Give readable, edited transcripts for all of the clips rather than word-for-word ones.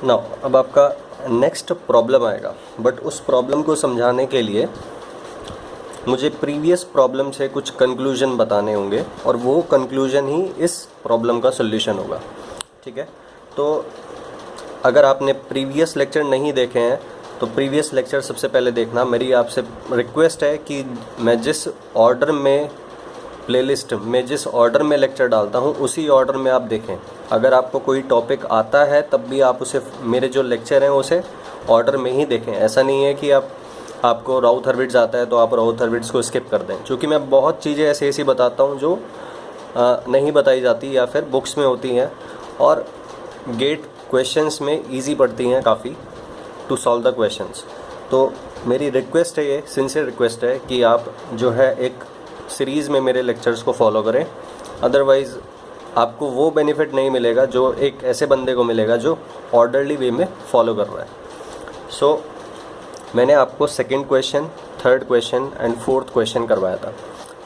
Now अब आपका next problem आएगा, बट उस प्रॉब्लम को समझाने के लिए मुझे प्रीवियस प्रॉब्लम से कुछ कंक्लूजन बताने होंगे और वो कंक्लूजन ही इस प्रॉब्लम का सॉल्यूशन होगा। ठीक है, तो अगर आपने प्रीवियस लेक्चर नहीं देखे हैं तो प्रीवियस लेक्चर सबसे पहले देखना। मेरी आपसे रिक्वेस्ट है कि मैं जिस ऑर्डर में प्लेलिस्ट में जिस ऑर्डर में लेक्चर डालता हूँ उसी ऑर्डर में आप देखें। अगर आपको कोई टॉपिक आता है तब भी आप उसे, मेरे जो लेक्चर हैं उसे ऑर्डर में ही देखें। ऐसा नहीं है कि आपको राउथ हर्विट्ज़ आता है तो आप राउथ हर्विट्ज़ को स्किप कर दें, क्योंकि मैं बहुत चीज़ें ऐसी बताता हूँ जो नहीं बताई जाती या फिर बुक्स में होती हैं और गेट क्वेश्चंस में इजी पड़ती हैं काफ़ी टू सॉल्व द क्वेश्चंस। तो मेरी रिक्वेस्ट है, ये सिंसियर रिक्वेस्ट है कि आप जो है एक सीरीज़ में मेरे लेक्चर्स को फॉलो करें। अदरवाइज़ आपको वो बेनिफिट नहीं मिलेगा जो एक ऐसे बंदे को मिलेगा जो ऑर्डरली वे में फॉलो कर रहा है। सो मैंने आपको second question, third question and fourth question करवाया था।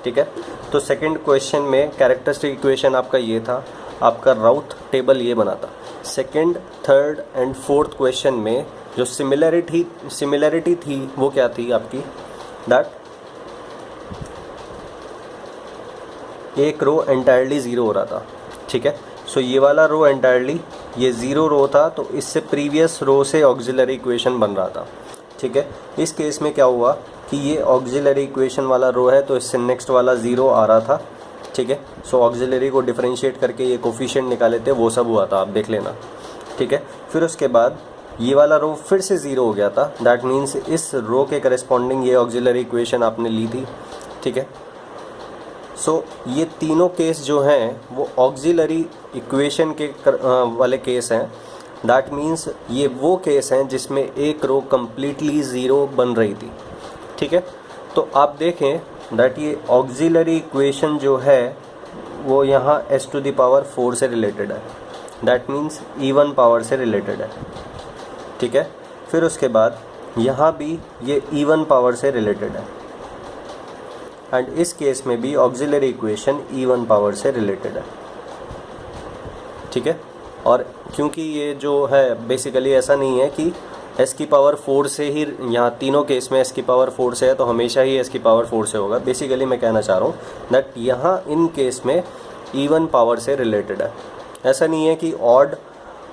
ठीक है, तो सेकंड क्वेश्चन में कैरेक्टरिस्टिक इक्वेशन आपका ये था, आपका राउथ टेबल ये बना था। Second, third and fourth question में जो सिमिलरिटी थी वो क्या थी आपकी, दैट एक रो एंटायरली ज़ीरो हो रहा था। ठीक है, सो ये वाला रो एंटायरली ये ज़ीरो रो था, तो इससे प्रीवियस रो से ऑक्सिलरी इक्वेशन बन रहा था। ठीक है, इस केस में क्या हुआ कि ये ऑक्सिलरी इक्वेशन वाला रो है तो इससे नेक्स्ट वाला ज़ीरो आ रहा था। ठीक है, सो ऑक्सिलरी को डिफरेंशिएट करके ये कोफिशिएंट निकाले थे, वो सब हुआ था, आप देख लेना। ठीक है, फिर उसके बाद ये वाला रो फिर से ज़ीरो हो गया था, दैट मीन्स इस रो के करस्पॉन्डिंग ये ऑक्सिलरी इक्वेशन आपने ली थी। ठीक है, सो ये तीनों केस जो हैं वो ऑक्सिलरी इक्वेशन के वाले केस हैं। दैट मीन्स ये वो केस हैं जिसमें एक रो कम्प्लीटली ज़ीरो बन रही थी। ठीक है, तो आप देखें दैट ये ऑक्सिलरी इक्वेशन जो है वो यहाँ s⁴ से रिलेटेड है, दैट मीन्स इवन पावर से रिलेटेड है। ठीक है, फिर उसके बाद यहाँ भी ये इवन पावर से रिलेटेड है एंड इस केस में भी ऑक्सिलरी इक्वेशन इवन पावर से रिलेटेड है। ठीक है, और क्योंकि ये जो है बेसिकली ऐसा नहीं है कि s⁴ से ही, यहाँ तीनों केस में s⁴ से है तो हमेशा ही s⁴ से होगा। बेसिकली मैं कहना चाह रहा हूँ दैट यहाँ इन केस में इवन पावर से रिलेटेड है। ऐसा नहीं है कि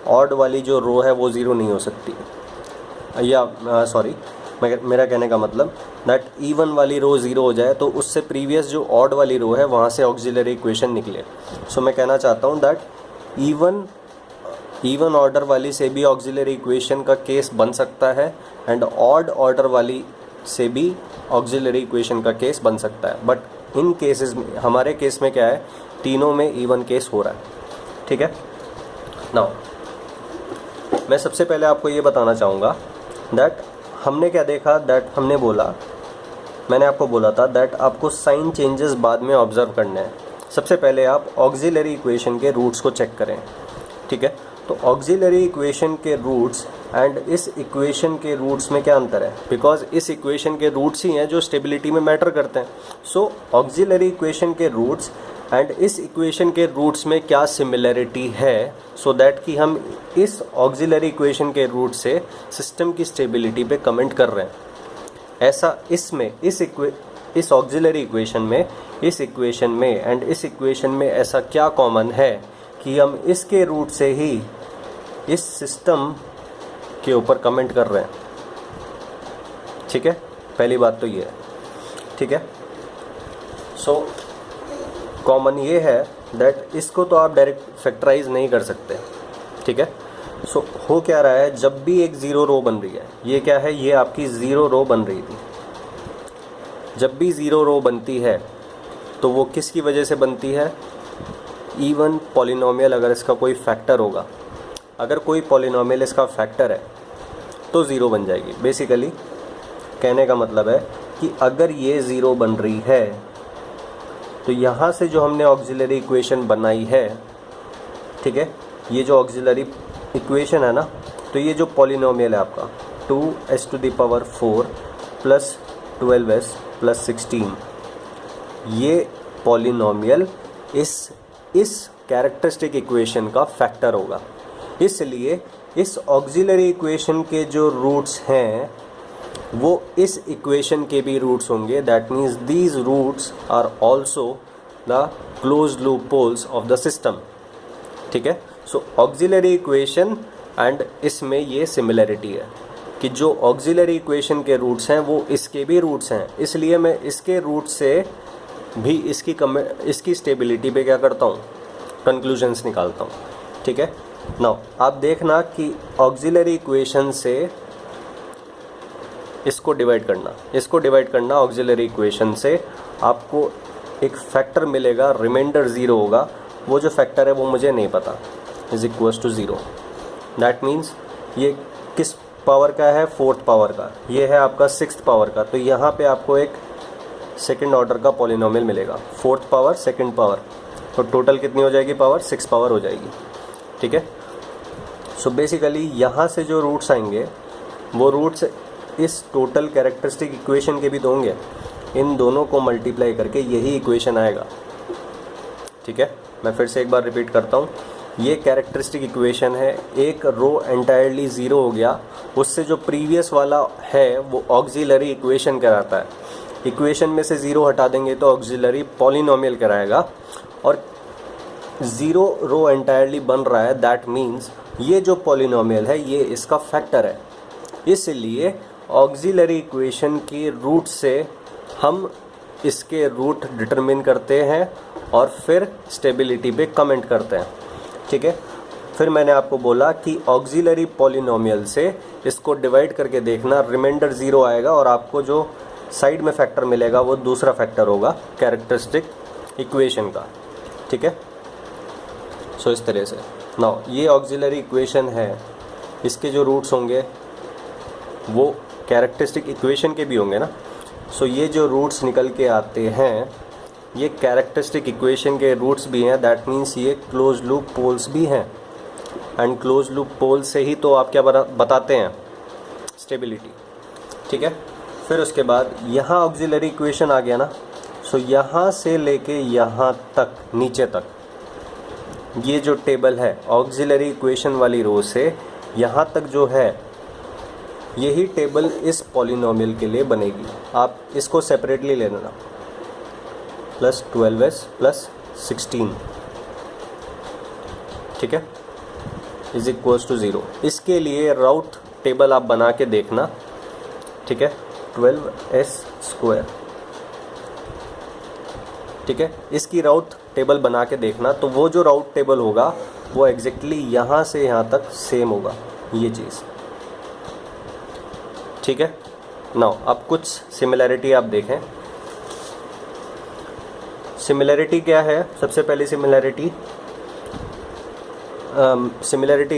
ऑड वाली जो रो है वो ज़ीरो नहीं हो सकती, या सॉरी मेरा कहने का मतलब दैट इवन वाली रो ज़ीरो हो जाए तो उससे प्रीवियस जो ऑड वाली रो है वहाँ से ऑक्सिलरी इक्वेशन निकले। सो मैं कहना चाहता हूँ दैट इवन ऑर्डर वाली से भी ऑक्सिलरी इक्वेशन का केस बन सकता है एंड ऑड ऑर्डर वाली से भी ऑक्सिलरी इक्वेशन का केस बन सकता है, बट इन केसेस में, हमारे केस में क्या है, तीनों में इवन केस हो रहा है। ठीक है, नाउ मैं सबसे पहले आपको ये बताना चाहूँगा दैट हमने क्या देखा, दैट मैंने आपको बोला था दैट आपको साइन चेंजेस बाद में ऑब्जर्व करने हैं। सबसे पहले आप ऑक्सिलरी इक्वेशन के रूट्स को चेक करें। ठीक है, तो ऑक्सिलरी इक्वेशन के रूट्स एंड इस इक्वेशन के रूट्स में क्या अंतर है, बिकॉज इस इक्वेशन के रूट्स ही हैं जो स्टेबिलिटी में मैटर करते हैं। सो ऑक्सिलरी इक्वेशन के रूट्स एंड इस इक्वेशन के रूट्स में क्या सिमिलरिटी है, सो दैट कि हम इस ऑक्सिलरी इक्वेशन के रूट से सिस्टम की स्टेबिलिटी पे कमेंट कर रहे हैं। ऐसा इसमें इस ऑक्सिलरी इक्वेशन में, इस इक्वेशन में एंड इस इक्वेशन में ऐसा क्या कॉमन है कि हम इसके रूट से ही इस सिस्टम के ऊपर कमेंट कर रहे हैं। ठीक है, पहली बात तो ये है। ठीक है, सो कॉमन ये है दैट इसको तो आप डायरेक्ट फैक्टराइज नहीं कर सकते। ठीक है, सो हो क्या रहा है, जब भी एक ज़ीरो रो बन रही है, ये क्या है, ये आपकी ज़ीरो रो बन रही थी। जब भी ज़ीरो रो बनती है तो वो किसकी वजह से बनती है, इवन पॉलिनोमियल अगर इसका कोई फैक्टर होगा, अगर कोई पॉलिनोमियल इसका फैक्टर है तो ज़ीरो बन जाएगी। बेसिकली कहने का मतलब है कि अगर ये ज़ीरो बन रही है तो यहाँ से जो हमने ऑक्सिलरी इक्वेशन बनाई है, ठीक है, ये जो ऑक्सिलरी इक्वेशन है ना, तो ये जो पॉलिनोमियल है आपका 2s⁴ प्लस 12s प्लस 16, ये पॉलिनोमियल इस कैरेक्टरिस्टिक इक्वेशन का फैक्टर होगा। इसलिए इस ऑक्सिलरी इक्वेशन के जो रूट्स हैं वो इस इक्वेशन के भी रूट्स होंगे। That means these roots are also the close loop poles of the system. ठीक है, सो ऑक्सिलरी इक्वेशन एंड इसमें ये सिमिलरिटी है कि जो ऑक्सिलरी इक्वेशन के रूट्स हैं वो इसके भी रूट्स हैं, इसलिए मैं इसके रूट से भी इसकी स्टेबिलिटी पे क्या करता हूँ, कंक्लूजन्स निकालता हूँ। ठीक है, नाउ आप देखना कि ऑक्सिलरी इक्वेशन से इसको डिवाइड करना ऑक्सिलरी इक्वेशन से आपको एक फैक्टर मिलेगा, रिमाइंडर ज़ीरो होगा, वो जो फैक्टर है वो मुझे नहीं पता, is equals to zero. That means ये किस पावर का है, फोर्थ पावर का, ये है आपका सिक्स्थ पावर का, तो यहाँ पे आपको एक सेकंड ऑर्डर का पॉलिनोमियल मिलेगा, फोर्थ पावर सेकंड पावर, तो टोटल कितनी हो जाएगी पावर, 6 पावर हो जाएगी। ठीक है, सो बेसिकली यहाँ से जो रूट्स आएंगे वो रूट्स इस टोटल कैरेक्टरिस्टिक इक्वेशन के भी तो होंगे, इन दोनों को मल्टीप्लाई करके यही इक्वेशन आएगा। ठीक है, मैं फिर से एक बार रिपीट करता हूँ, ये कैरेक्टरिस्टिक इक्वेशन है, एक रो एंटायरली ज़ीरो हो गया, उससे जो प्रीवियस वाला है वो ऑक्सिलरी इक्वेशन कहलाता है। इक्वेशन में से ज़ीरो हटा देंगे तो ऑक्सिलरी पॉलिनोमियल कराएगा, और ज़ीरो रो एंटायरली बन रहा है, दैट मीन्स ये जो पॉलिनोमियल है ये इसका फैक्टर है। इसलिए ऑक्सिलरी इक्वेशन के रूट से हम इसके रूट डिटरमिन करते हैं और फिर स्टेबिलिटी पे कमेंट करते हैं। ठीक है, फिर मैंने आपको बोला कि ऑक्सिलरी पॉलिनोमियल से इसको डिवाइड करके देखना, रिमाइंडर ज़ीरो आएगा और आपको जो साइड में फैक्टर मिलेगा वो दूसरा फैक्टर होगा कैरेक्टरिस्टिक इक्वेशन का। ठीक है, सो इस तरह से नाउ ये ऑक्सिलरी इक्वेशन है, इसके जो रूट्स होंगे वो कैरेक्टरिस्टिक इक्वेशन के भी होंगे ना। सो ये जो रूट्स निकल के आते हैं ये कैरेक्टरिस्टिक इक्वेशन के रूट्स भी हैं, दैट मीन्स ये क्लोज लूप पोल्स भी हैं, एंड क्लोज लूप पोल से ही तो आप क्या बताते हैं, स्टेबिलिटी। ठीक है, फिर उसके बाद यहाँ ऑक्सिलरी इक्वेशन आ गया ना, सो यहाँ से लेके यहाँ तक नीचे तक ये जो टेबल है ऑक्सिलरी इक्वेशन वाली रो से यहाँ तक जो है यही टेबल इस पॉलिनोमियल के लिए बनेगी। आप इसको सेपरेटली ले लेना, प्लस 12s प्लस 16, ठीक है, इज इक्वल्स टू 0। इसके लिए राउट टेबल आप बना के देखना। ठीक है, 12s², ठीक है, इसकी राउट टेबल बना के देखना, तो वो जो राउट टेबल होगा वो एग्जैक्टली यहाँ से यहाँ तक सेम होगा, ये चीज़। ठीक है, नाउ अब कुछ सिमिलैरिटी आप देखें। सिमिलैरिटी क्या है, सबसे पहली सिमिलैरिटी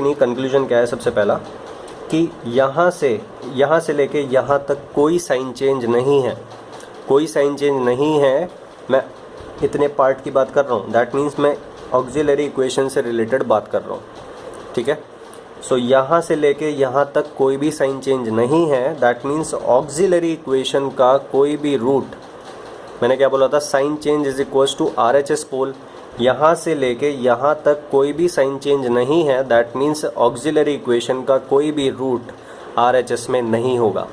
नहीं, कंक्लूजन क्या है सबसे पहला, कि यहाँ से लेके यहाँ तक कोई साइन चेंज नहीं है, कोई साइन चेंज नहीं है। मैं इतने पार्ट की बात कर रहा हूँ, दैट मीन्स मैं ऑक्सिलरी इक्वेशन से रिलेटेड बात कर रहा हूँ। ठीक है, सो यहाँ से लेके यहाँ तक कोई भी साइन चेंज नहीं है, दैट मीन्स ऑक्सिलरी इक्वेशन का कोई भी रूट, मैंने क्या बोला था, sign change is equals to RHS pole. यहाँ से लेके यहाँ तक कोई भी साइन चेंज नहीं है, दैट मीन्स ऑक्सिलरी इक्वेशन का कोई भी रूट RHS में नहीं होगा।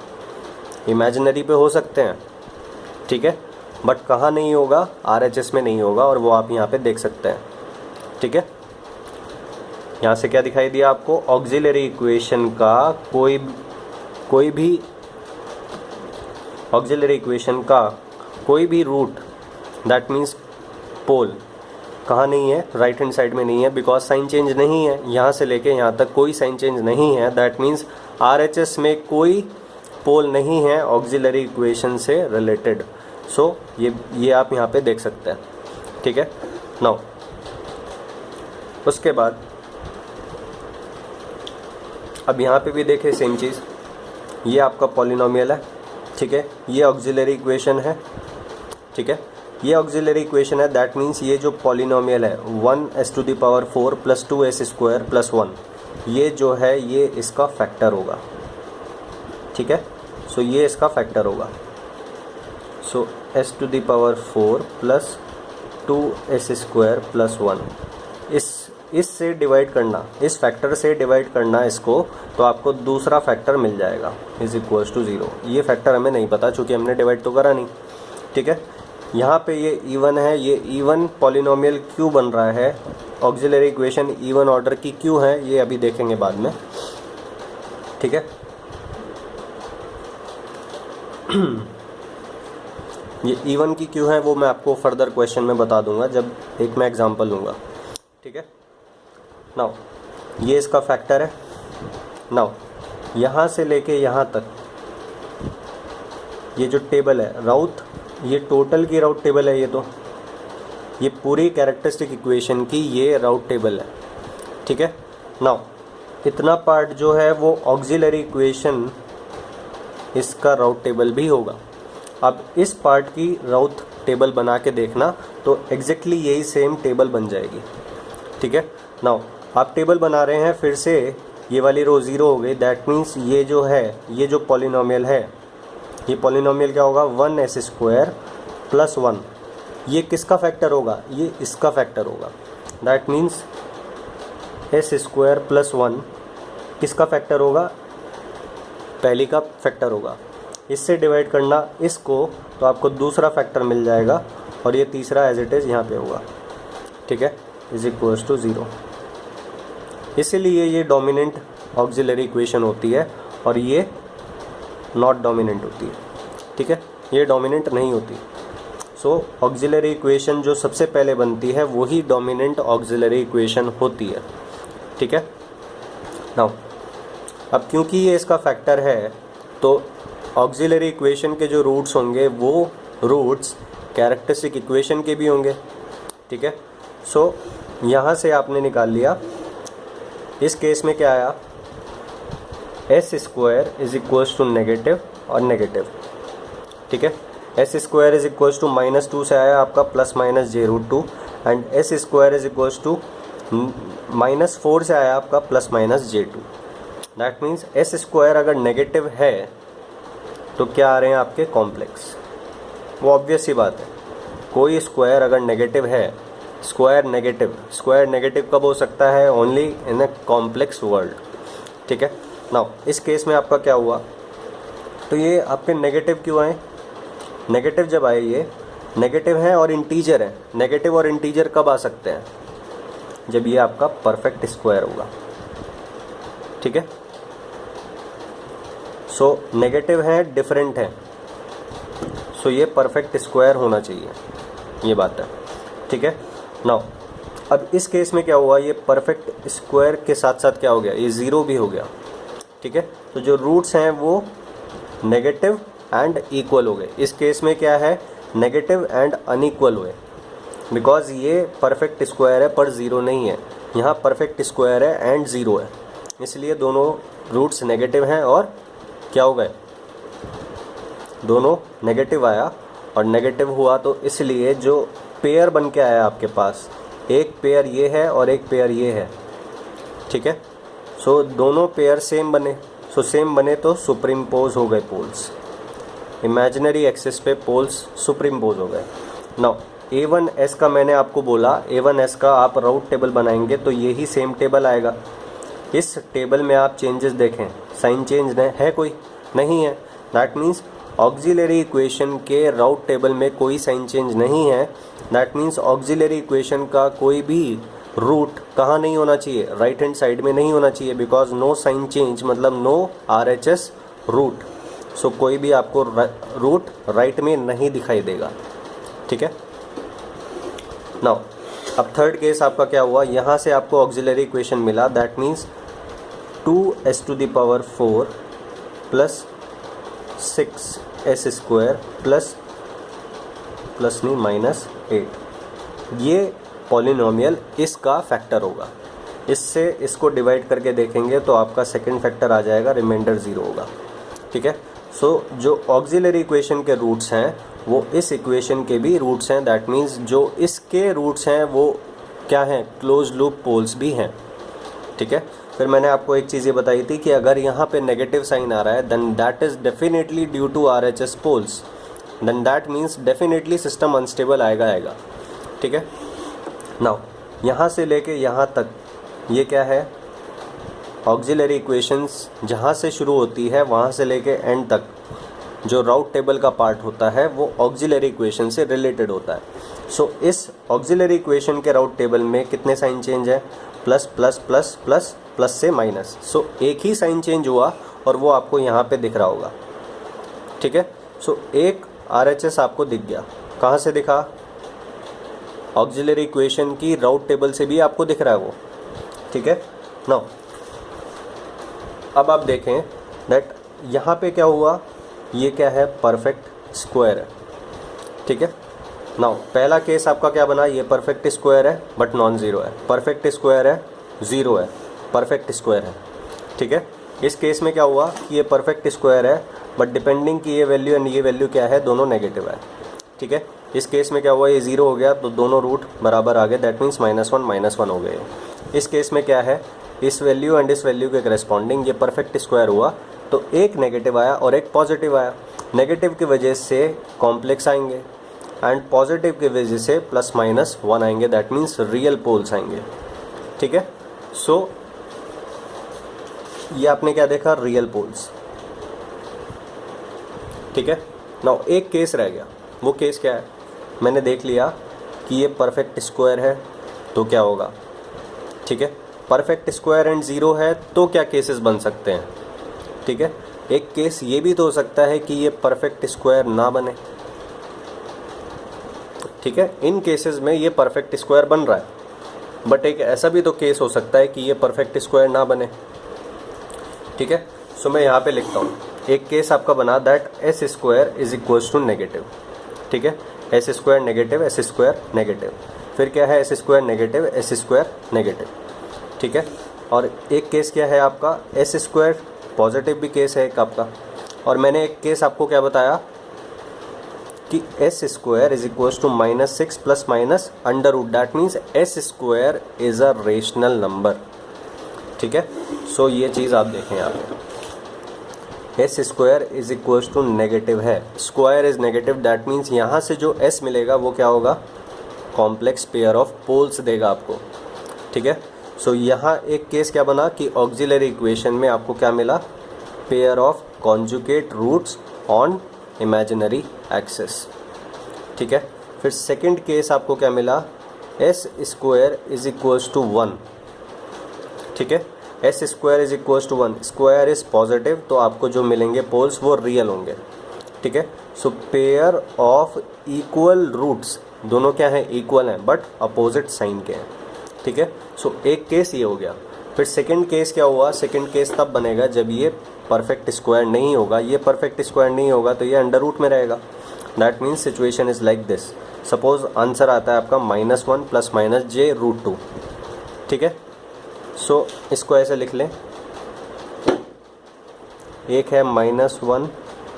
इमेजिनरी पे हो सकते हैं, ठीक है, बट कहाँ नहीं होगा, RHS में नहीं होगा, और वो आप यहाँ पे देख सकते हैं। ठीक है, यहाँ से क्या दिखाई दिया आपको, ऑक्सिलरी इक्वेशन का कोई भी ऑक्सिलरी इक्वेशन का कोई भी रूट, दैट मीन्स पोल, कहाँ नहीं है, राइट हैंड साइड में नहीं है, बिकॉज साइन चेंज नहीं है। यहाँ से लेके यहाँ तक कोई साइन चेंज नहीं है, दैट मीन्स RHS में कोई पोल नहीं है ऑक्सिलरी इक्वेशन से रिलेटेड। सो ये आप यहाँ पे देख सकते हैं। ठीक है, नाउ उसके बाद अब यहाँ पे भी देखें सेम चीज़, ये आपका पॉलिनोमियल है, ठीक है, ये ऑक्सिलरी इक्वेशन है, ठीक है, ये ऑक्सिलरी इक्वेशन है, दैट मीन्स ये जो पॉलिनोमियल है 1s⁴ प्लस 2s² प्लस 1, ये जो है ये इसका फैक्टर होगा। ठीक है, सो ये इसका फैक्टर होगा। सो s⁴ प्लस 2s² प्लस 1, इस इससे डिवाइड करना, इस फैक्टर से डिवाइड करना इसको, तो आपको दूसरा फैक्टर मिल जाएगा इज इक्वल्स टू 0। ये फैक्टर हमें नहीं पता चूँकि हमने डिवाइड तो करा नहीं, ठीक है। यहाँ पे ये इवन है, ये इवन पॉलिनोमियल क्यों बन रहा है, ऑक्सिलरी इक्वेशन इवन ऑर्डर की क्यों है, ये अभी देखेंगे बाद में, ठीक है। ये इवन की क्यों है वो मैं आपको फर्दर क्वेश्चन में बता दूंगा जब एक मैं एग्जांपल लूँगा, ठीक है। नाउ ये इसका फैक्टर है। नाउ यहाँ से लेके यहाँ तक ये जो टेबल है राउथ, ये टोटल की राउथ टेबल है, ये पूरी कैरेक्टरिस्टिक इक्वेशन की ये राउथ टेबल है, ठीक है। नाउ इतना पार्ट जो है वो ऑक्सिलरी इक्वेशन इसका राउथ टेबल भी होगा। अब इस पार्ट की राउथ टेबल बना के देखना तो एग्जैक्टली यही सेम टेबल बन जाएगी, ठीक है। नाउ आप टेबल बना रहे हैं, फिर से ये वाली रो 0 हो गई, दैट मीन्स ये जो है, ये जो पॉलिनोमियल है, ये पॉलिनोमियल क्या होगा 1s² + 1। ये किसका फैक्टर होगा, ये इसका फैक्टर होगा, दैट मीन्स s² + 1 किसका फैक्टर होगा, पहली का फैक्टर होगा। इससे डिवाइड करना इसको तो आपको दूसरा फैक्टर मिल जाएगा और ये तीसरा एज इट इज़ यहाँ पे होगा, ठीक है, इज इक्वल्स टू 0। इसीलिए ये डोमिनेंट ऑक्सिलरी इक्वेशन होती है और ये नॉट डोमिनेंट होती है, ठीक है, ये डोमिनेंट नहीं होती। सो ऑक्सिलरी इक्वेशन जो सबसे पहले बनती है वही डोमिनेंट ऑक्सिलरी इक्वेशन होती है, ठीक है। नाउ अब क्योंकि ये इसका फैक्टर है तो ऑक्सिलरी इक्वेशन के जो रूट्स होंगे वो रूट्स कैरेक्टरिस्टिक इक्वेशन के भी होंगे, ठीक है। सो यहाँ से आपने निकाल लिया, इस केस में क्या आया, s² = नेगेटिव और नेगेटिव, ठीक है। s² = -2 से आया आपका ±j√2 एंड s² = -4 से आया आपका ±j2। दैट मीन्स s² अगर नेगेटिव है तो क्या आ रहे हैं आपके कॉम्प्लेक्स, वो ऑब्वियस ही बात है। कोई स्क्वायर अगर नेगेटिव है, स्क्वायर नेगेटिव कब हो सकता है, only in a complex world, ठीक है। नाउ इस केस में आपका क्या हुआ, तो ये आपके नेगेटिव क्यों आए, नेगेटिव जब आए, ये नेगेटिव हैं और इंटीजर है। नेगेटिव और इंटीजर कब आ सकते हैं, जब ये आपका परफेक्ट स्क्वायर होगा, ठीक है। सो नेगेटिव है, डिफरेंट है, सो ये परफेक्ट स्क्वायर होना चाहिए, ये बात है, ठीक है। नाउ अब इस केस में क्या हुआ, ये परफेक्ट स्क्वायर के साथ साथ क्या हो गया, ये 0 भी हो गया, ठीक है। तो जो रूट्स हैं वो नेगेटिव एंड इक्वल हो गए। इस केस में क्या है, नेगेटिव एंड अनइक्वल हुए, बिकॉज ये परफेक्ट स्क्वायर है पर 0 नहीं है, यहाँ परफेक्ट स्क्वायर है एंड 0 है, इसलिए दोनों रूट्स नेगेटिव हैं और क्या हो गए, दोनों नेगेटिव आया। और नेगेटिव हुआ तो इसलिए जो पेयर बन के आया आपके पास, एक पेयर ये है और एक पेयर ये है, ठीक है। सो दोनों पेयर सेम बने, सो सेम बने तो सुपरिम्पोज हो गए पोल्स, इमेजिनरी एक्सिस पे पोल्स सुपरिम्पोज हो गए। नाउ A1S का मैंने आपको बोला, A1S का आप राउट टेबल बनाएंगे तो यही सेम टेबल आएगा। इस टेबल में आप चेंजेस देखें, साइन चेंज है कोई नहीं है, दैट मीन्स ऑक्सिलरी इक्वेशन के राउट टेबल में कोई साइन चेंज नहीं है। दैट मीन्स ऑक्सिलरी इक्वेशन का कोई भी रूट कहाँ नहीं होना चाहिए, राइट हैंड साइड में नहीं होना चाहिए, बिकॉज नो साइन चेंज मतलब नो RHS रूट। सो कोई भी आपको रूट राइट में नहीं दिखाई देगा, ठीक है। नाउ अब थर्ड केस आपका क्या हुआ, यहाँ से आपको ऑक्सिलरी इक्वेशन मिला, that means 2s⁴ plus 6s² plus -8, ये पॉलिनोमियल इसका फैक्टर होगा। इससे इसको डिवाइड करके देखेंगे तो आपका सेकंड फैक्टर आ जाएगा, रिमाइंडर 0 होगा, ठीक है। सो जो ऑक्सिलरी इक्वेशन के रूट्स हैं वो इस इक्वेशन के भी रूट्स हैं, दैट मीन्स जो इसके रूट्स हैं वो क्या हैं, क्लोज लूप पोल्स भी हैं, ठीक है। फिर मैंने आपको एक चीज़ ये बताई थी कि अगर यहाँ पे नेगेटिव साइन आ रहा है then that is definitely due to RHS poles, then that means definitely system unstable आएगा, ठीक है। नाउ यहाँ से लेके यहाँ तक ये क्या है, ऑक्सिलरी इक्वेशंस जहाँ से शुरू होती है वहाँ से लेके एंड तक जो राउट टेबल का पार्ट होता है वो ऑक्सिलरी इक्वेशन से रिलेटेड होता है। सो इस ऑक्सिलरी इक्वेशन के राउट टेबल में कितने साइन चेंज है, plus plus plus plus plus से माइनस। सो एक ही साइन चेंज हुआ और वो आपको यहाँ पे दिख रहा होगा, ठीक है। सो एक RHS आपको दिख गया, कहाँ से दिखा, ऑक्सिलरी इक्वेशन की राउट टेबल से भी आपको दिख रहा है वो, ठीक है। नाउ अब आप देखें दैट यहाँ पे क्या हुआ, ये क्या है, परफेक्ट स्क्वायर है, ठीक है। नाउ पहला केस आपका क्या बना, ये परफेक्ट स्क्वायर है बट नॉन ज़ीरो है, परफेक्ट स्क्वायर है, ज़ीरो है, परफेक्ट स्क्वायर है, ठीक है। इस केस में क्या हुआ कि ये परफेक्ट स्क्वायर है बट डिपेंडिंग कि ये वैल्यू एंड ये वैल्यू क्या है, दोनों नेगेटिव है, ठीक है। इस केस में क्या हुआ, ये ज़ीरो हो गया तो दोनों रूट बराबर आ गए, दैट मीन्स -1 हो गए। इस केस में क्या है, इस वैल्यू एंड इस वैल्यू के करस्पॉन्डिंग ये परफेक्ट स्क्वायर हुआ तो एक नेगेटिव आया और एक पॉजिटिव आया। नेगेटिव की वजह से कॉम्प्लेक्स आएंगे एंड पॉजिटिव की वजह से +-1 आएंगे, दैट मीन्स रियल पोल्स आएंगे, ठीक है। सो ये आपने क्या देखा, रियल पोल्स, ठीक है। नाउ एक केस रह गया, वो केस क्या है, मैंने देख लिया कि ये परफेक्ट स्क्वायर है तो क्या होगा, ठीक है। परफेक्ट स्क्वायर एंड ज़ीरो है तो क्या केसेस बन सकते हैं, ठीक है। एक केस ये भी तो हो सकता है कि ये परफेक्ट स्क्वायर ना बने, ठीक है। इन केसेस में ये परफेक्ट स्क्वायर बन रहा है बट एक ऐसा भी तो केस हो सकता है कि ये परफेक्ट स्क्वायर ना बने, ठीक है। सो मैं यहाँ पे लिखता हूँ, एक केस आपका बना that S square is equals to negative, ठीक है। S square negative, S square negative, फिर क्या है, S square negative, S square negative, ठीक है। और एक केस क्या है आपका, एस स्क्वायर पॉजिटिव भी केस है एक आपका। और मैंने एक केस आपको क्या बताया कि S square is equals to -6 plus minus under root, that means S square is a rational number, ठीक है। सो ये चीज़ आप देखें यहाँ पे, S square is equals to negative है, square is negative, that means यहाँ से जो एस मिलेगा वो क्या होगा, कॉम्प्लेक्स पेयर ऑफ पोल्स देगा आपको, ठीक है। सो यहाँ एक केस क्या बना कि ऑक्सिलरी इक्वेशन में आपको क्या मिला, pair of conjugate roots on imaginary axis, ठीक है। फिर सेकंड केस आपको क्या मिला, S square is equals to 1, ठीक है। S square is equals to 1, square is positive तो आपको जो मिलेंगे पोल्स वो रियल होंगे, ठीक है। So pair of equal roots, दोनों क्या हैं, इक्वल हैं बट अपोजिट साइन के हैं, ठीक है। सो एक केस ये हो गया। फिर सेकंड केस क्या हुआ, सेकंड केस तब बनेगा जब ये परफेक्ट स्क्वायर नहीं होगा, ये परफेक्ट स्क्वायर नहीं होगा तो ये अंडर रूट में रहेगा, that means situation is like this. Suppose answer आता है आपका -1 प्लस माइनस j√2, ठीक है। सो इसको ऐसे लिख लें, एक है -1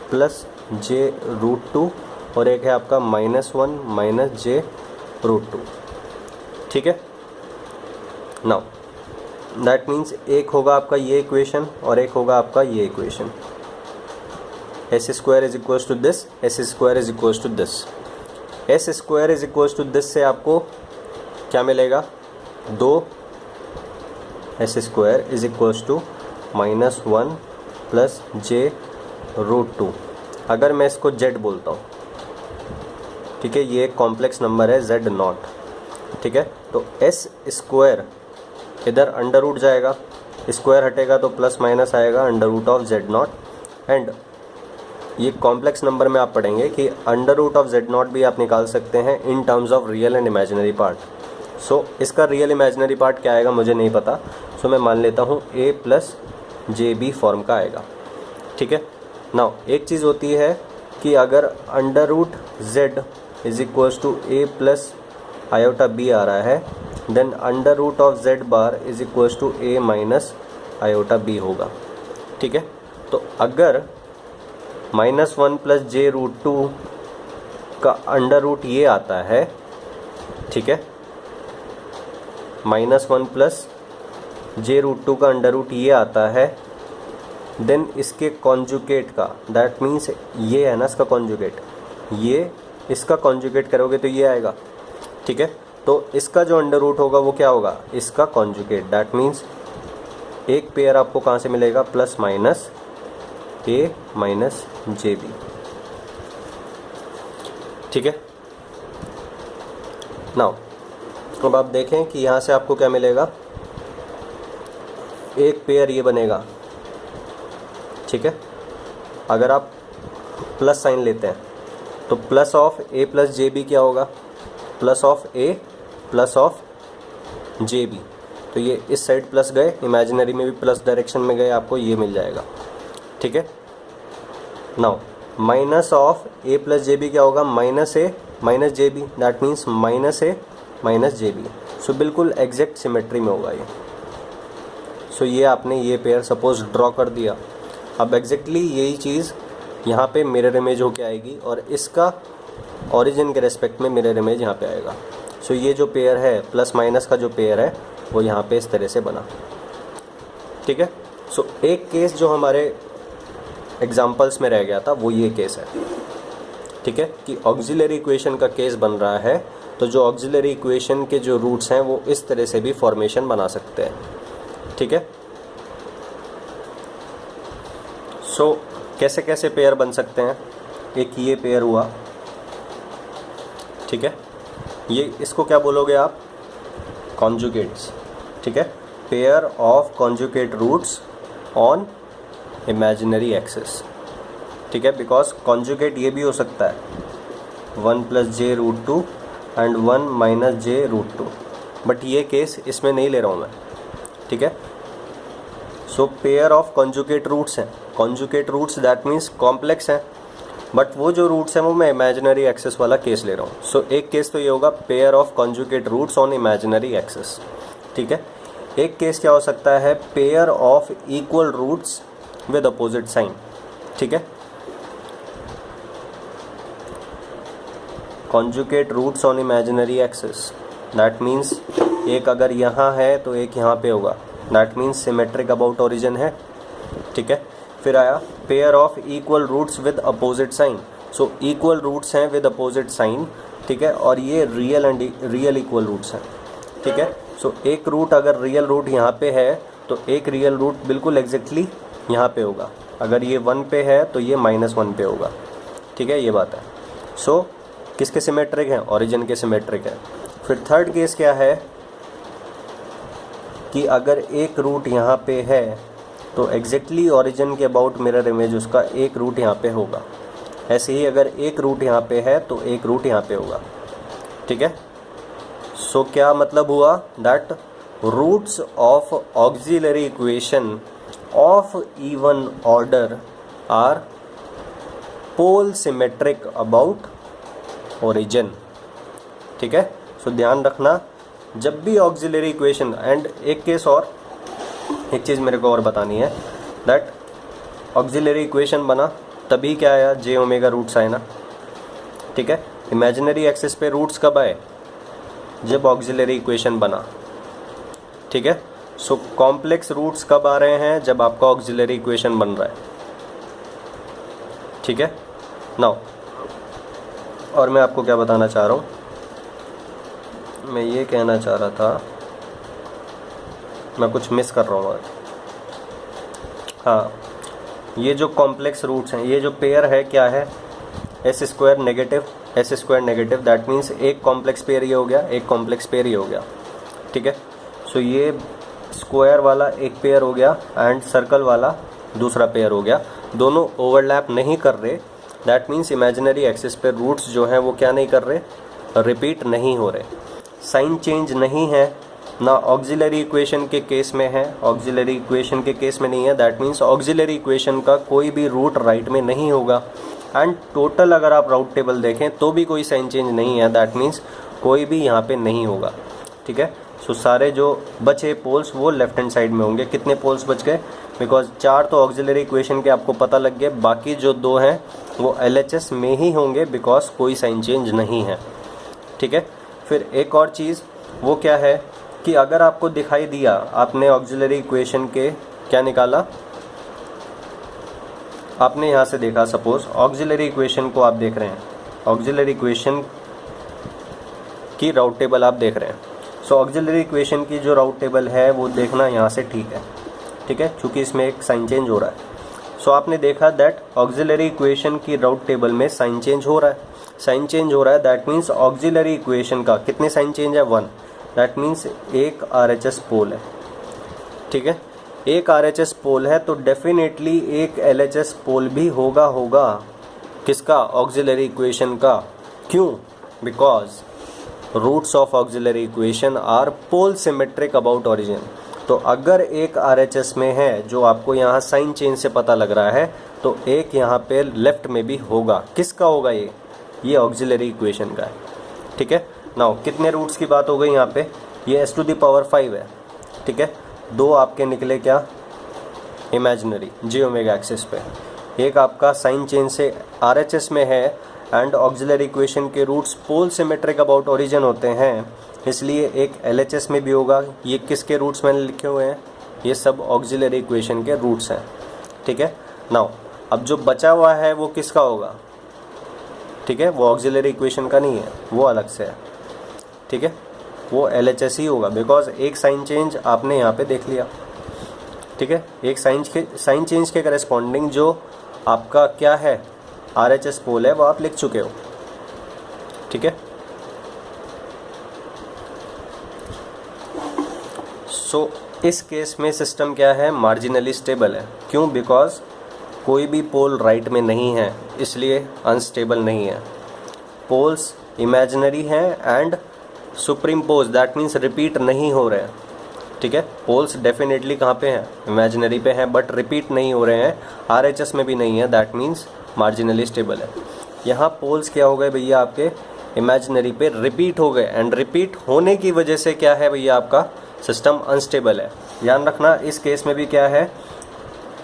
प्लस j√2 और एक है आपका -1 माइनस j√2, ठीक है। नाउ दैट मीन्स एक होगा आपका ये इक्वेशन और एक होगा आपका ये equation, S square is equals to this, S square is equals to this. S square is equals to this से आपको क्या मिलेगा, 2 S square is equals to -1 plus j√2। अगर मैं इसको z बोलता हूँ, ठीक है, ये एक कॉम्प्लेक्स नंबर है z0, ठीक है। तो एस स्क्वायर इधर अंडर रूट जाएगा, स्क्वायर हटेगा तो प्लस माइनस आएगा under root of z0, and ये कॉम्प्लेक्स नंबर में आप पढ़ेंगे कि अंडर रूट ऑफ z0 भी आप निकाल सकते हैं in terms of real and imaginary part. So इसका रियल इमेजिनरी पार्ट क्या आएगा मुझे नहीं पता, सो मैं मान लेता हूँ a प्लस JB फॉर्म का आएगा, ठीक है। नाउ एक चीज़ होती है कि अगर under root z is equals to a plus iota b आ रहा है, then under root of z bar is equals to a minus iota b होगा, ठीक है। तो अगर -1 प्लस j√2 का अंडर रूट ये आता है, ठीक है, -1 प्लस j√2 का अंडर रूट ये आता है, देन इसके कॉन्जुगेट का, दैट मीन्स ये है ना इसका कॉन्जुगेट, ये इसका कॉन्जुगेट करोगे तो ये आएगा, ठीक है। तो इसका जो अंडर रूट होगा वो क्या होगा, इसका कॉन्जुगेट। दैट मीन्स एक पेयर आपको कहाँ से मिलेगा, plus minus A minus J B. ठीक है। नाउ अब आप देखें कि यहाँ से आपको क्या मिलेगा, एक पेयर ये बनेगा। ठीक है। अगर आप प्लस साइन लेते हैं तो plus of A plus J B क्या होगा, plus of A plus of J B. तो ये इस साइड प्लस गए, इमेजिनरी में भी प्लस डायरेक्शन में गए, आपको ये मिल जाएगा। ठीक है। Now minus of A plus J B क्या होगा, minus A minus J B. That means minus A minus J B. So बिल्कुल एग्जैक्ट सिमेट्री में होगा ये। सो ये आपने ये पेयर सपोज ड्रॉ कर दिया। अब एग्जैक्टली यही चीज़ यहाँ पे मिरर इमेज होके आएगी और इसका ओरिजिन के रेस्पेक्ट में मिरर इमेज यहाँ पे आएगा। सो ये जो पेयर है, प्लस माइनस का जो पेयर है, वो यहाँ पे इस तरह से बना। ठीक है। सो एक केस जो हमारे एग्जाम्पल्स में रह गया था वो ये केस है। ठीक है, कि ऑक्सिलरी इक्वेशन का केस बन रहा है, तो जो ऑक्सिलरी इक्वेशन के जो रूट्स हैं वो इस तरह से भी फॉर्मेशन बना सकते हैं। ठीक है। सो कैसे कैसे पेयर बन सकते हैं, एक ये पेयर हुआ। ठीक है, ये इसको क्या बोलोगे आप, कॉन्जुगेट्स। ठीक है, pair of conjugate roots on imaginary axis. ठीक है, बिकॉज कॉन्जुगेट ये भी हो सकता है 1 plus J root 2 and 1 minus J root 2, but ये केस इसमें नहीं ले रहा हूँ मैं। ठीक है। So pair of conjugate roots हैं, conjugate roots that means complex हैं, बट वो जो रूट्स हैं वो मैं इमेजिनरी एक्सेस वाला केस ले रहा हूँ। सो एक केस तो ये होगा pair of conjugate roots on imaginary axis. ठीक है। एक केस क्या हो सकता है, pair of equal roots with opposite sign. ठीक है, conjugate roots on imaginary axis that means एक अगर यहाँ है तो एक यहाँ पे होगा। That means symmetric about origin है। ठीक है। फिर आया pair of equal roots with opposite sign. So equal roots हैं विद अपोजिट साइन। ठीक है, और ये real and real equal roots हैं। ठीक है। सो एक रूट अगर रियल रूट यहाँ पे है तो एक रियल रूट बिल्कुल एग्जैक्टली यहाँ पे होगा। अगर ये 1 पे है तो ये -1 पे होगा। ठीक है, ये बात है। सो किसके सिमेट्रिक हैं, ओरिजिन के सिमेट्रिक है। फिर थर्ड केस क्या है कि अगर एक रूट यहाँ पे है तो एग्जैक्टली ओरिजिन के अबाउट मिरर इमेज उसका एक रूट यहाँ पे होगा। ऐसे ही अगर एक रूट यहाँ पे है तो एक रूट यहाँ पे होगा। ठीक है। सो क्या मतलब हुआ, that roots of auxiliary equation of even order are pole symmetric about origin. ठीक है। सो ध्यान रखना, जब भी ऑक्सिलरी इक्वेशन एंड एक केस और एक चीज़ मेरे को और बतानी है, दैट ऑक्सिलरी इक्वेशन बना तभी क्या आया, जे ओमेगा रूट्स आए ना। ठीक है। इमेजिनरी एक्सिस पे रूट्स कब आए, जब ऑक्सिलरी इक्वेशन बना। ठीक है। सो कॉम्प्लेक्स रूट्स कब आ रहे हैं, जब आपका ऑक्सिलरी इक्वेशन बन रहा है। ठीक है। नाउ और मैं आपको क्या बताना चाह रहा हूँ, मैं ये कहना चाह रहा था, मैं कुछ मिस कर रहा हूँ आज। हाँ, ये जो कॉम्प्लेक्स रूट्स हैं, ये जो पेयर है क्या है, S square negative. That means एक कॉम्प्लेक्स पेयर ये हो गया, एक कॉम्प्लेक्स पेयर ये हो गया। ठीक है। सो ये स्क्वायर वाला एक पेयर हो गया एंड सर्कल वाला दूसरा पेयर हो गया। दोनों ओवरलैप नहीं कर रहे। दैट मीन्स इमेजिनरी एक्सिस पे रूट्स जो हैं वो क्या नहीं कर रहे, रिपीट नहीं हो रहे। साइन चेंज नहीं है ना, ऑक्सिलरी इक्वेशन के केस में है, ऑक्सिलरी इक्वेशन के केस में नहीं है। दैट मीन्स ऑक्सिलरी इक्वेशन का कोई भी रूट राइट में नहीं होगा। एंड टोटल अगर आप राउट टेबल देखें तो भी कोई साइन चेंज नहीं है। दैट मीन्स कोई भी यहाँ पे नहीं होगा। ठीक है। सो सारे जो बचे पोल्स वो लेफ्ट हैंड साइड में होंगे। कितने पोल्स बच गए, बिकॉज 4 तो ऑक्सिलरी इक्वेशन के आपको पता लग गए, बाकी जो 2 हैं वो LHS में ही होंगे बिकॉज कोई साइन चेंज नहीं है। ठीक है। फिर एक और चीज़ वो क्या है कि अगर आपको दिखाई दिया, आपने ऑक्सिलरी इक्वेशन के क्या निकाला, आपने यहाँ से देखा, सपोज ऑक्सिलरी इक्वेशन को आप देख रहे हैं, ऑक्सिलरी इक्वेशन की राउट टेबल आप देख रहे हैं। सो ऑक्सिलरी इक्वेशन की जो राउट टेबल है वो देखना यहाँ से ठीक है, क्योंकि इसमें एक साइन चेंज हो रहा है। सो आपने देखा दैट ऑक्सिलरी इक्वेशन की राउट टेबल में साइन चेंज हो रहा है, दैट मीन्स ऑक्सिलरी इक्वेशन का कितने साइन चेंज है, 1। दैट मीन्स एक RHS पोल है, ठीक है। एक RHS पोल है तो डेफिनेटली एक LHS पोल भी होगा किसका, ऑक्सिलरी इक्वेशन का। क्यों? Because roots of auxiliary equation are pole symmetric about origin. तो अगर एक RHS में है, जो आपको यहाँ साइन चेंज से पता लग रहा है, तो एक यहाँ पे लेफ्ट में भी होगा। किसका होगा ये ऑक्सिलरी इक्वेशन का है, ठीक है। नाउ कितने रूट्स की बात हो गई यहाँ पे, ये s⁵ है, ठीक है। 2 आपके निकले क्या, इमेजिनरी j⍵ एक्सिस पे। एक आपका साइन चेंज से RHS में है एंड ऑक्सिलरी इक्वेशन के roots pole symmetric about origin होते हैं, इसलिए एक LHS में भी होगा। ये किसके रूट्स मैंने लिखे हुए हैं, ये सब ऑक्सिलरी इक्वेशन के रूट्स हैं, ठीक है। नाउ अब जो बचा हुआ है वो किसका होगा, ठीक है, वो ऑक्सिलरी इक्वेशन का नहीं है, वो अलग से है, ठीक है, वो LHS ही होगा। बिकॉज एक साइन चेंज आपने यहाँ पे देख लिया, ठीक है। एक साइन चेंज के करस्पॉन्डिंग जो आपका क्या है RHS पोल है, वो आप लिख चुके हो, ठीक है। सो इस केस में सिस्टम क्या है, मार्जिनली स्टेबल है। क्यों? बिकॉज कोई भी पोल राइट में नहीं है, इसलिए अनस्टेबल नहीं है। पोल्स इमेजिनरी हैं एंड सुपरिम्पोज, दैट मीन्स रिपीट नहीं हो रहे हैं, ठीक है। पोल्स डेफिनेटली कहाँ पे हैं, इमेजिनरी पे हैं, बट रिपीट नहीं हो रहे हैं, RHS में भी नहीं है, दैट मीन्स मार्जिनली स्टेबल है। यहाँ पोल्स क्या हो गए भैया, आपके इमेजिनरी पे रिपीट हो गए एंड रिपीट होने की वजह से क्या है भैया, आपका सिस्टम अनस्टेबल है। ध्यान रखना इस केस में भी क्या है,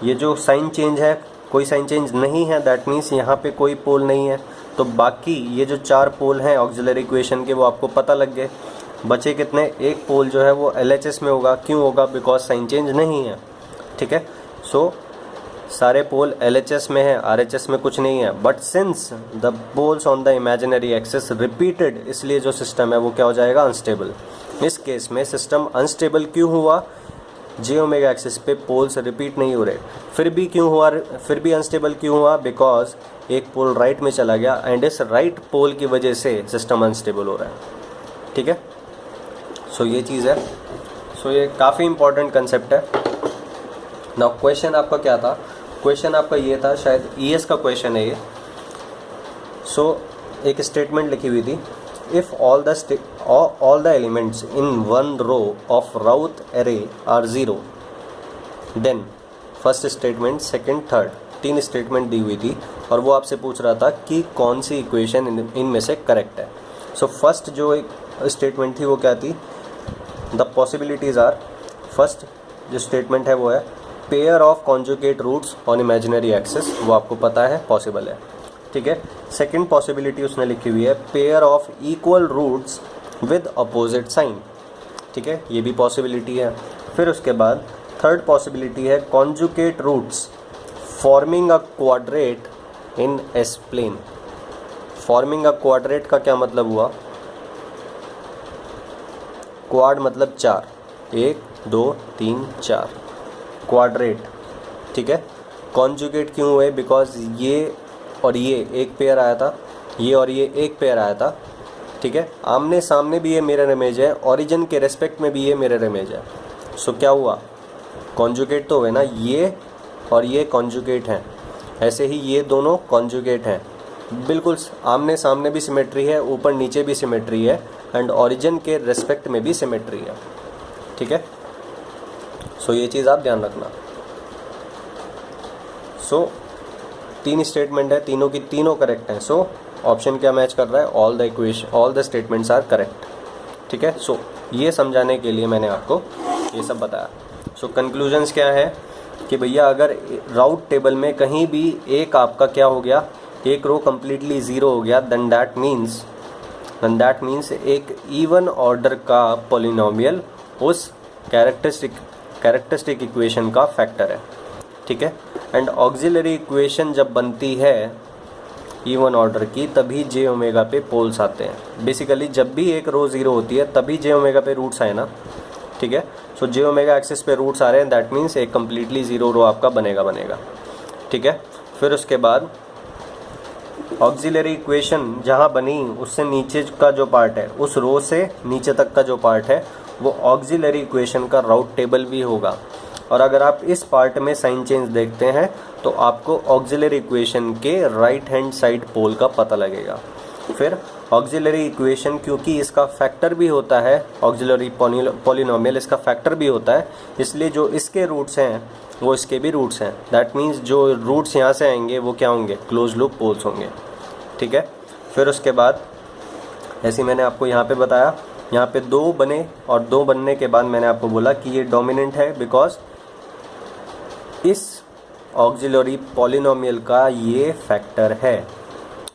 ये जो साइन चेंज है, कोई साइन चेंज नहीं है, दैट मीन्स यहाँ पे कोई पोल नहीं है। तो बाकी ये जो 4 पोल हैं ऑक्सिलरी इक्वेशन के, वो आपको पता लग गए। बचे कितने, एक पोल जो है वो LHS में होगा। क्यों होगा? बिकॉज साइन चेंज नहीं है, ठीक है। सो सारे पोल LHS में है, RHS में कुछ नहीं है। But since the poles on the imaginary axis repeated, इसलिए जो सिस्टम है वो क्या हो जाएगा, अनस्टेबल। इस केस में सिस्टम अनस्टेबल क्यों हुआ, j⍵ एक्सिस पे पोल्स रिपीट नहीं हो रहे। फिर भी अनस्टेबल क्यों हुआ, बिकॉज एक पोल राइट में चला गया एंड इस राइट पोल की वजह से सिस्टम अनस्टेबल हो रहा है, ठीक है। सो ये चीज़ है। सो ये काफ़ी इंपॉर्टेंट कंसेप्ट है। नाउ क्वेश्चन आपका क्या था, क्वेश्चन आपका ये था, शायद ES का क्वेश्चन है ये। सो एक स्टेटमेंट लिखी हुई थी, if all the elements in one row of Routh array are 0, then first statement, second, third, 3 statement दी हुई थी और वो आपसे पूछ रहा था कि कौन सी इक्वेशन इनमें से करेक्ट है। सो फर्स्ट जो एक स्टेटमेंट थी वो क्या थी, द पॉसिबिलिटीज़ आर, फर्स्ट जो स्टेटमेंट है वो है pair of conjugate roots on imaginary axis, वो आपको पता है पॉसिबल है, ठीक है। सेकंड पॉसिबिलिटी उसने लिखी हुई है pair of equal roots with opposite sign, ठीक है, ये भी पॉसिबिलिटी है। फिर उसके बाद थर्ड पॉसिबिलिटी है conjugate roots forming a quadrate in s plane. Forming a quadrate का क्या मतलब हुआ, क्वाड मतलब 4, 1 2 3 4, क्वाड्रेट, ठीक है। कॉन्जुगेट क्यों हुए, बिकॉज ये और ये एक पेयर आया था, ये और ये एक पेयर आया था, ठीक है। आमने सामने भी ये मिरर इमेज है, ओरिजिन के रेस्पेक्ट में भी ये मिरर इमेज है। सो क्या हुआ, कॉन्जुगेट तो हुए ना, ये और ये कॉन्जुगेट हैं, ऐसे ही ये दोनों कॉन्जुगेट हैं, बिल्कुल आमने सामने भी सिमेट्री है, ऊपर नीचे भी सिमेट्री है एंड ओरिजिन के रेस्पेक्ट में भी सिमेट्री है, ठीक है। सो ये चीज़ आप ध्यान रखना। सो 3 स्टेटमेंट है, तीनों की तीनों करेक्ट हैं। सो ऑप्शन क्या मैच कर रहा है, all the statements are correct, ठीक है। सो ये समझाने के लिए मैंने आपको ये सब बताया। सो कंक्लूजन्स क्या है कि भैया अगर राउट टेबल में कहीं भी एक आपका क्या हो गया, एक रो कम्प्लीटली ज़ीरो हो गया, देन दैट मीन्स एक इवन ऑर्डर का पॉलिनोमियल उस कैरेक्टरिस्टिक इक्वेशन का फैक्टर है, ठीक है। एंड ऑक्सिलरी इक्वेशन जब बनती है इवन ऑर्डर की, तभी जे ओमेगा पे पोल्स आते हैं। बेसिकली जब भी एक रो ज़ीरो होती है तभी जे ओमेगा पे रूट्स आए ना, ठीक है। सो जे ओमेगा एक्सिस पे रूट्स आ रहे हैं, दैट मीन्स एक कम्प्लीटली ज़ीरो रो आपका बनेगा, ठीक है। फिर उसके बाद ऑक्सिलरी इक्वेशन जहाँ बनी उससे नीचे का जो पार्ट है, उस रो से नीचे तक का जो पार्ट है वो ऑक्सिलरी इक्वेशन का राउट टेबल भी होगा। और अगर आप इस पार्ट में साइन चेंज देखते हैं तो आपको ऑक्सिलरी इक्वेशन के राइट हैंड साइड पोल का पता लगेगा। फिर ऑक्सिलरी इक्वेशन, क्योंकि इसका फैक्टर भी होता है, ऑक्सिलरी पॉलिनोमियल इसका फैक्टर भी होता है, इसलिए जो इसके रूट्स हैं वो इसके भी रूट्स हैं। दैट मीन्स जो रूट्स यहाँ से आएंगे वो क्या होंगे, क्लोज लूप पोल्स होंगे, ठीक है। फिर उसके बाद ऐसे मैंने आपको यहाँ पे बताया, यहाँ पे दो बने और दो बनने के बाद मैंने आपको बोला कि ये डोमिनेंट है बिकॉज इस ऑक्सिलरी पॉलिनोमियल का ये फैक्टर है,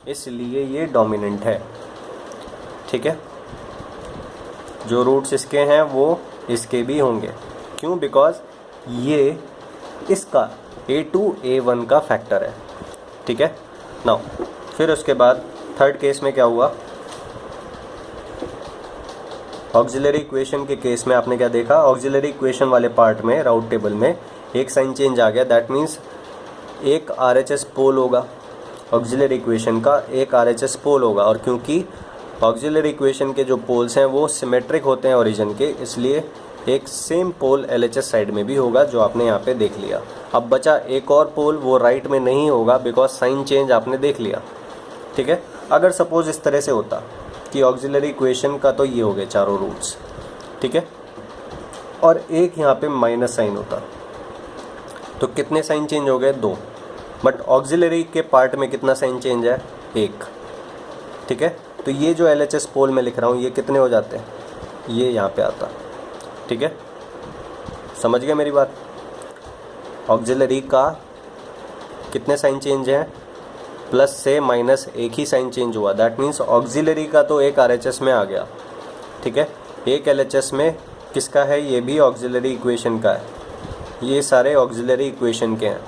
इसलिए ये डोमिनेंट है, ठीक है। जो रूट्स इसके हैं वो इसके भी होंगे, क्यों, बिकॉज ये इसका a2 a1 का फैक्टर है, ठीक है। नाउ फिर उसके बाद थर्ड केस में क्या हुआ, ऑक्सिलरी इक्वेशन के केस में आपने क्या देखा, ऑक्सिलरी इक्वेशन वाले पार्ट में राउट टेबल में एक साइन चेंज आ गया, दैट मीन्स एक RHS पोल होगा, ऑक्सिलरी इक्वेशन का एक RHS पोल होगा। और क्योंकि ऑक्सिलरी इक्वेशन के जो पोल्स हैं वो सिमेट्रिक होते हैं ओरिजिन के, इसलिए एक सेम पोल LHS साइड में भी होगा, जो आपने यहाँ पे देख लिया। अब बचा एक और पोल, वो राइट में नहीं होगा बिकॉज साइन चेंज आपने देख लिया, ठीक है। अगर सपोज इस तरह से होता कि ऑक्सिलरी इक्वेशन का तो ये हो गए चारों रूट्स, ठीक है, और एक यहाँ पे माइनस साइन होता तो कितने साइन चेंज हो गए, दो। बट ऑक्सिलरी के पार्ट में कितना साइन चेंज है, एक, ठीक है। तो ये जो LHS पोल में लिख रहा हूँ ये कितने हो जाते हैं, ये यहाँ पे आता, ठीक है। समझ गए मेरी बात, ऑक्सिलरी का कितने साइन चेंज हैं, प्लस से माइनस एक ही साइन चेंज हुआ, दैट मीन्स ऑक्सिलरी का तो एक RHS में आ गया, ठीक है। एक LHS में किसका है, ये भी ऑक्सिलरी इक्वेशन का है, ये सारे ऑक्सिलरी इक्वेशन के हैं,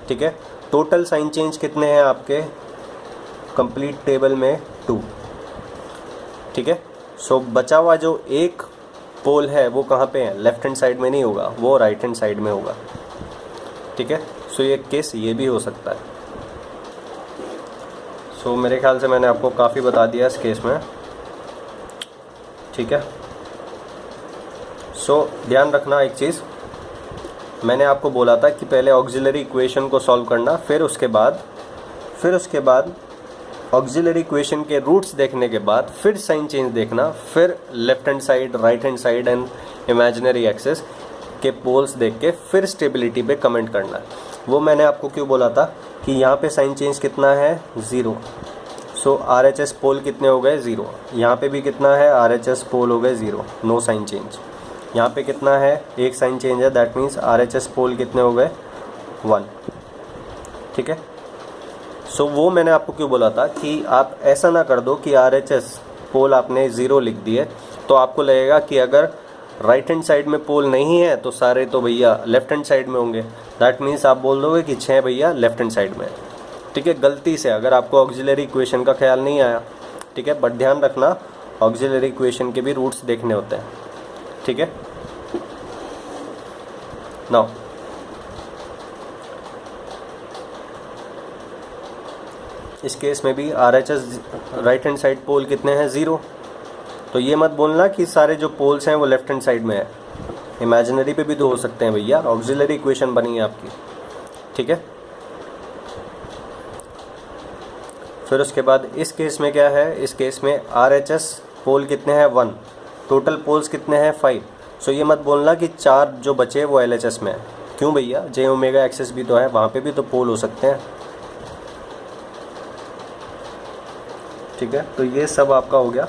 ठीक है। टोटल साइन चेंज कितने हैं आपके कंप्लीट टेबल में, 2, ठीक है। सो बचा हुआ जो एक पोल है वो कहाँ पे है, लेफ्ट हैंड साइड में नहीं होगा, वो राइट हैंड साइड में होगा, ठीक है। सो ये केस ये भी हो सकता है। सो मेरे ख्याल से मैंने आपको काफ़ी बता दिया इस केस में, ठीक है। सो ध्यान रखना एक चीज़, मैंने आपको बोला था कि पहले ऑक्सिलरी इक्वेशन को सॉल्व करना, फिर उसके बाद ऑक्सिलरी इक्वेशन के रूट्स देखने के बाद फिर साइन चेंज देखना, फिर left hand side, right hand side and imaginary axis के पोल्स देख के फिर स्टेबिलिटी पे कमेंट करना। वो मैंने आपको क्यों बोला था कि यहाँ पे साइन चेंज कितना है, 0। सो RHS पोल कितने हो गए, 0। यहाँ पे भी कितना है, RHS पोल हो गए 0, नो साइन चेंज। यहाँ पे कितना है, एक साइन चेंज है, दैट मीन्स RHS पोल कितने हो गए, 1, ठीक है। सो वो मैंने आपको क्यों बोला था कि आप ऐसा ना कर दो कि RHS पोल आपने 0 लिख दिए तो आपको लगेगा कि अगर राइट हैंड साइड में पोल नहीं है तो सारे तो भैया लेफ्ट हैंड साइड में होंगे, दैट मीन्स आप बोल दोगे कि 6 भैया लेफ्ट हैंड साइड में, ठीक है। गलती से, अगर आपको ऑक्सिलरी इक्वेशन का ख्याल नहीं आया, ठीक है। बट ध्यान रखना ऑक्सिलरी इक्वेशन के भी रूट्स देखने होते हैं, ठीक है। नाउ इस केस में भी RHS राइट हैंड साइड पोल कितने हैं, 0। तो ये मत बोलना कि सारे जो पोल्स हैं वो लेफ्ट हैंड साइड में है, इमेजिनरी पे भी तो हो सकते हैं भैया, ऑक्सिलरी इक्वेशन बनी है आपकी, ठीक है। फिर उसके बाद इस केस में क्या है, इस केस में RHS पोल कितने हैं, 1, टोटल पोल्स कितने हैं, 5। सो ये मत बोलना कि 4 जो बचे वो LHS में है, क्यों भैया, जे ओमेगा एक्सिस भी तो है, वहाँ पे भी तो पोल हो सकते हैं, ठीक है। तो ये सब आपका हो गया